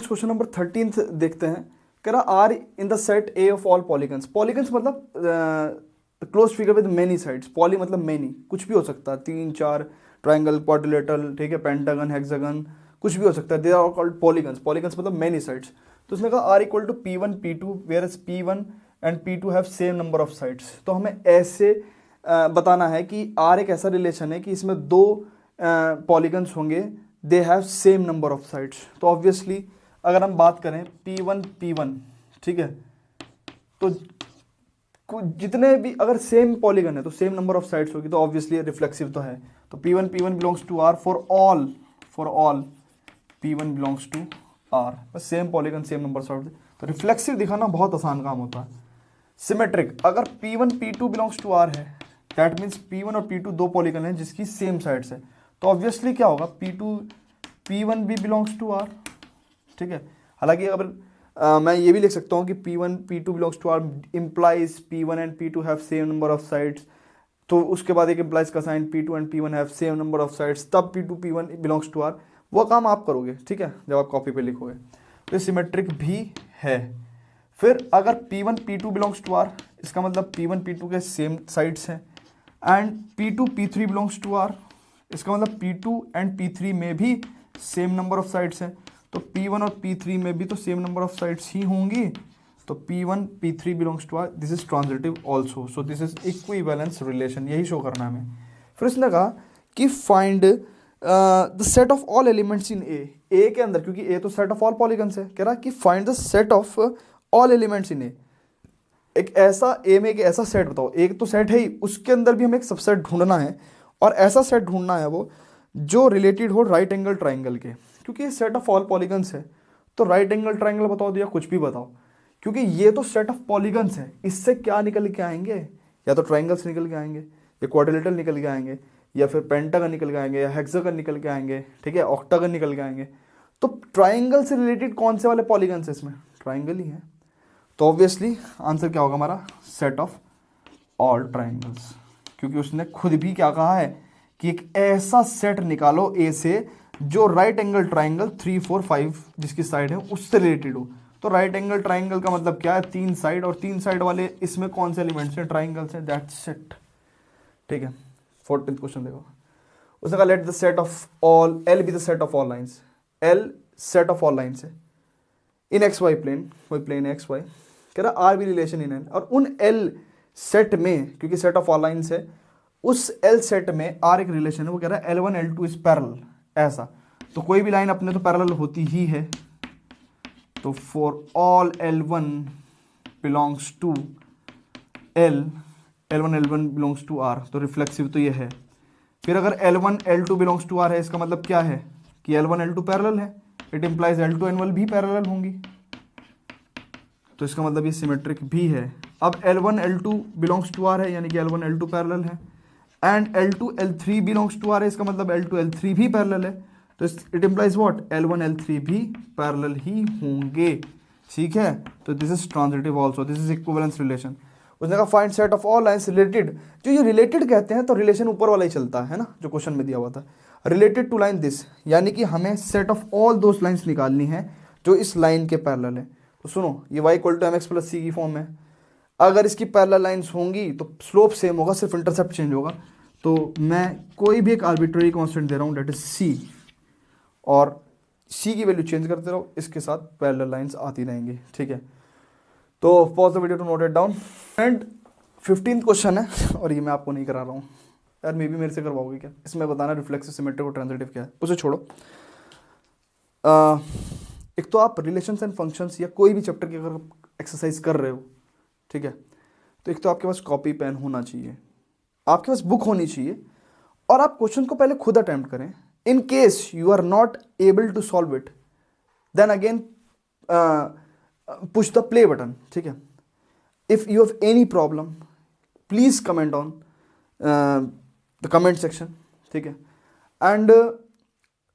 Next question number 13 देखते हैं। कह रहा R in the set A of all polygons. Polygons मतलब close figure with many sides. Poly मतलब मेनी, कुछ भी हो सकता है, 3 4 ट्राइंगल, क्वाड्रिलेटरल, ठीक है, पेंटागन, हेक्सागन, कुछ भी हो सकता है। They are called polygons. Polygons मतलब मेनी साइड्स। तो उसने कहा R equal to P1 P2 whereas P1 and P2 have same number of sides. तो हमें ऐसे बताना है कि आर एक ऐसा रिलेशन है कि इसमें दो पॉलीगन्स होंगे, they have same number of sides. तो ऑब्वियसली अगर हम बात करें P1 P1, ठीक है, तो जितने भी अगर सेम पॉलीगन है तो सेम नंबर ऑफ साइड्स होगी, तो ऑब्वियसली रिफ्लेक्सिव तो है। तो P1 P1 belongs to R for all P1 belongs to R, बस same polygon same number of sides. तो रिफ्लेक्सिव दिखाना बहुत आसान काम होता है। सिमेट्रिक, अगर P1 P2 belongs to R है, दैट मीन्स P1 और P2 दो पॉलीगन है जिसकी सेम साइड्स है, तो ऑब्वियसली क्या होगा, P1 भी बिलोंग्स टू R, ठीक है। हालांकि अगर मैं ये भी लिख सकता हूँ कि P1 P2 belongs to R implies P1 and P2 have same number of sides, तो उसके बाद एक इम्प्लाइज का sign P2 and P1 have same number of sides, तब P2 P1 belongs to R। वो काम आप करोगे, ठीक है, जब आप कॉपी पे लिखोगे। तो ये सिमेट्रिक भी है। फिर अगर P1 P2 belongs to R, इसका मतलब P1 P2 के सेम साइड्स हैं, and P2 P3 belongs to R, इसका मतलब P2 एंड P3 में भी सेम नंबर ऑफ साइड्स हैं, तो P1 और P3 में भी तो सेम नंबर ऑफ साइड्स ही होंगी, तो P1 P3 belongs to R, this is transitive also, so this is equivalence relation, यही शो करना है हमें। फिर इसने कहा कि find the set of all elements in A के अंदर, क्योंकि ए तो सेट ऑफ ऑल पॉलीगन्स है, कह रहा कि find the set of all elements in A. एक ऐसा ए में एक ऐसा सेट बताओ, एक तो सेट है ही, उसके अंदर भी हमें एक सबसेट ढूंढना है, और ऐसा सेट ढूंढना है वो जो रिलेटेड हो राइट एंगल ट्राइंगल के, क्योंकि ये सेट ऑफ ऑल पॉलीगन्स है। तो राइट एंगल ट्राइंगल बताओ दिया, कुछ भी बताओ, क्योंकि ये तो सेट ऑफ पॉलीगन्स है, इससे क्या निकल के आएंगे, या तो ट्राइंगल्स निकल के आएंगे, या क्वाड्रिलेटरल निकल के आएंगे, या फिर पेंटागन निकल के आएंगे, या हेक्सागन निकल के आएंगे, ठीक है, ऑक्टागन निकल के आएंगे। तो ट्राइंगल से रिलेटेड कौन से वाले पॉलीगन्स है इसमें, ट्राइंगल ही है। तो ऑब्वियसली आंसर क्या होगा हमारा, सेट ऑफ ऑल ट्राइंगल्स, क्योंकि उसने खुद भी क्या कहा है कि एक ऐसा सेट निकालो ए से जो राइट एंगल ट्राइंगल 3 4 5 जिसकी साइड है उससे रिलेटेड हो। तो राइट एंगल ट्राइंगल का मतलब क्या है, 3 साइड, और 3 साइड वाले इसमें कौन से एलिमेंट्स हैं, ट्राइंगल्स हैं, दैट्स इट, ठीक है। 14th क्वेश्चन देखो, उसने कहा let the set of all L be the set of all lines. L set of all lines है इन एक्स वाई प्लेन, कोई प्लेन एक्स वाई, कह रहा R be relation in L, और उन L set में, क्योंकि set of all lines है, उस एल सेट में आर एक रिलेशन है, वो कह रहा है L1 L2 इज पैरेलल, ऐसा। तो कोई भी लाइन अपने तो पैरेलल होती ही है, तो for all L1 belongs to L, L1 L1 belongs to R, तो रिफ्लेक्सिव तो ये है। फिर अगर L1 L2 belongs to R है, इसका मतलब क्या है कि L1 L2 पैरेलल है, इट इंप्लाइज L2 L1 भी पैरेलल होंगी, तो इसका मतलब ये सिमेट्रिक भी है। अब L1 L2 belongs to R है, यानी कि L1 L2 पैरेलल है, and L2 L3 belongs to R है, इसका मतलब L2 L3 भी पैरेलल है, तो it implies what, L1 L3 भी पैरेलल ही होंगे, ठीक है। तो this is transitive also, this is equivalence relation. उसने कहा find set of all lines related, जो ये रिलेटेड कहते हैं तो रिलेशन ऊपर वाला ही चलता है ना, जो क्वेश्चन में दिया हुआ था, रिलेटेड टू लाइन दिस, यानी कि हमें set of all those lines निकालनी है जो इस लाइन के पैरेलल है। तो सुनो, ये y equal to mx plus c की फॉर्म है, अगर इसकी पैरेलल लाइंस होंगी तो स्लोप सेम होगा, सिर्फ इंटरसेप्ट चेंज होगा। तो मैं कोई भी एक आर्बिट्ररी कांस्टेंट दे रहा हूँ, डेट इज c, और c की वैल्यू चेंज करते रहो, इसके साथ पैरेलल लाइंस आती रहेंगी, ठीक है। तो pause the video to note it down. And 15th question है, और ये मैं आपको नहीं करा रहा हूँ यार, मे भी मेरे से करवाओगे क्या, इसमें बताना रिफ्लेक्सिव, सिमेट्रिक और ट्रांजिटिव क्या है, उसे छोड़ो। एक तो आप रिलेशंस एंड फंक्शंस या कोई भी चैप्टर की अगर एक्सरसाइज कर रहे हो, ठीक है, तो एक तो आपके पास कॉपी पेन होना चाहिए, आपके पास बुक होनी चाहिए, और आप क्वेश्चन को पहले खुद अटेम्प्ट करें। In case you are not able to solve it, then again push the play button, ठीक है। If you have any problem please comment on the comment section, ठीक है। And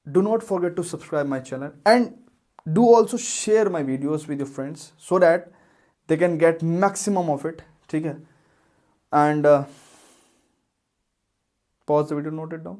do not forget to subscribe my channel, and do also share my videos with your friends so that they can get maximum of it, ठीक है। And pause the video, note it down.